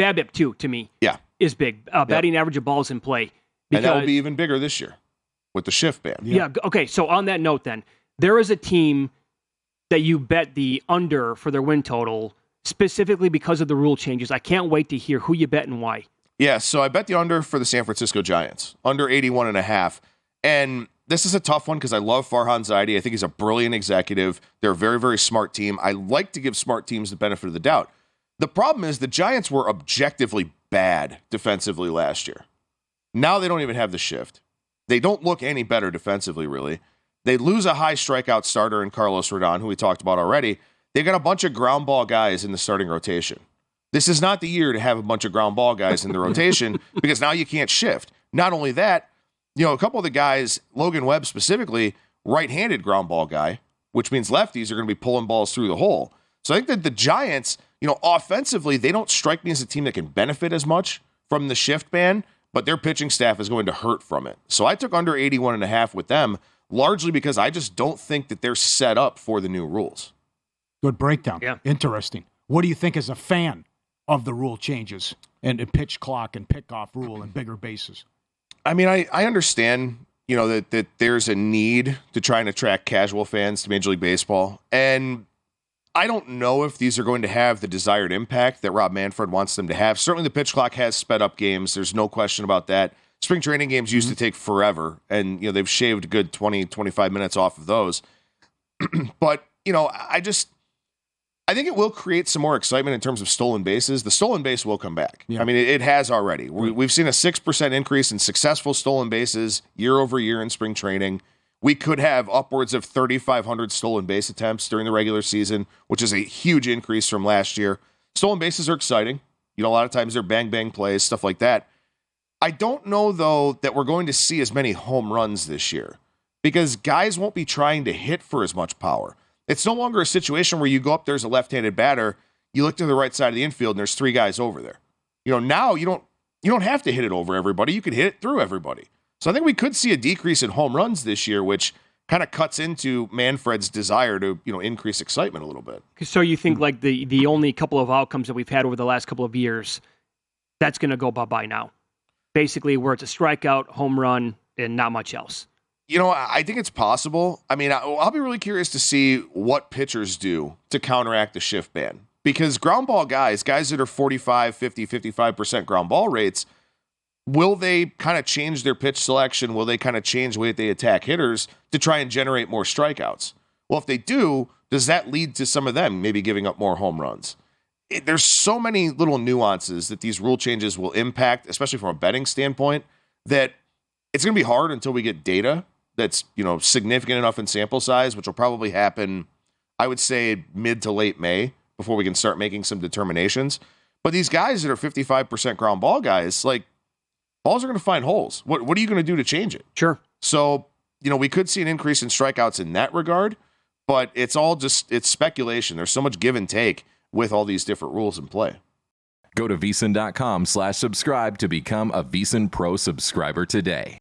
BABIP, too, to me, Yeah. is big. Batting average of balls in play. And that will be even bigger this year with the shift ban. Yeah. Okay, so on that note then, there is a team that you bet the under for their win total specifically because of the rule changes. I can't wait to hear who you bet and why. Yeah, so I bet the under for the San Francisco Giants, under 81.5. And this is a tough one because I love Farhan Zaidi. I think he's a brilliant executive. They're a very, very smart team. I like to give smart teams the benefit of the doubt. The problem is the Giants were objectively bad defensively last year. Now they don't even have the shift. They don't look any better defensively, really. They lose a high strikeout starter in Carlos Rodon, who we talked about already. They got a bunch of ground ball guys in the starting rotation. This is not the year to have a bunch of ground ball guys in the rotation because now you can't shift. Not only that, a couple of the guys, Logan Webb specifically, right-handed ground ball guy, which means lefties are going to be pulling balls through the hole. So I think that the Giants, offensively, they don't strike me as a team that can benefit as much from the shift ban, but their pitching staff is going to hurt from it. So I took under 81.5 with them, largely because I just don't think that they're set up for the new rules. Good breakdown. Yeah. Interesting. What do you think as a fan of the rule changes and pitch clock and pickoff rule and bigger bases? I mean, I understand, that there's a need to try and attract casual fans to Major League Baseball. And I don't know if these are going to have the desired impact that Rob Manfred wants them to have. Certainly the pitch clock has sped up games. There's no question about that. Spring training games used to take forever, and they've shaved a good 20, 25 minutes off of those. But, I think it will create some more excitement in terms of stolen bases. The stolen base will come back. Yeah. I mean, it has already. We've seen a 6% increase in successful stolen bases year over year in spring training. We could have upwards of 3,500 stolen base attempts during the regular season, which is a huge increase from last year. Stolen bases are exciting. A lot of times they're bang-bang plays, stuff like that. I don't know, though, that we're going to see as many home runs this year because guys won't be trying to hit for as much power. It's no longer a situation where you go up, there's a left-handed batter, you look to the right side of the infield, and there's 3 guys over there. Now you don't have to hit it over everybody. You can hit it through everybody. So I think we could see a decrease in home runs this year, which kind of cuts into Manfred's desire to, increase excitement a little bit. So you think like the only couple of outcomes that we've had over the last couple of years, that's going to go bye-bye now. Basically where it's a strikeout, home run, and not much else. I think it's possible. I mean, I'll be really curious to see what pitchers do to counteract the shift ban. Because ground ball guys that are 45, 50, 55% ground ball rates, will they kind of change their pitch selection? Will they kind of change the way they attack hitters to try and generate more strikeouts? Well, if they do, does that lead to some of them maybe giving up more home runs? There's so many little nuances that these rule changes will impact, especially from a betting standpoint, that it's going to be hard until we get data that's, significant enough in sample size, which will probably happen, I would say, mid to late May before we can start making some determinations. But these guys that are 55% ground ball guys, like, balls are going to find holes. What are you going to do to change it? Sure. So, we could see an increase in strikeouts in that regard, but it's speculation. There's so much give and take with all these different rules in play. Go to VSiN.com/subscribe to become a VSiN Pro subscriber today.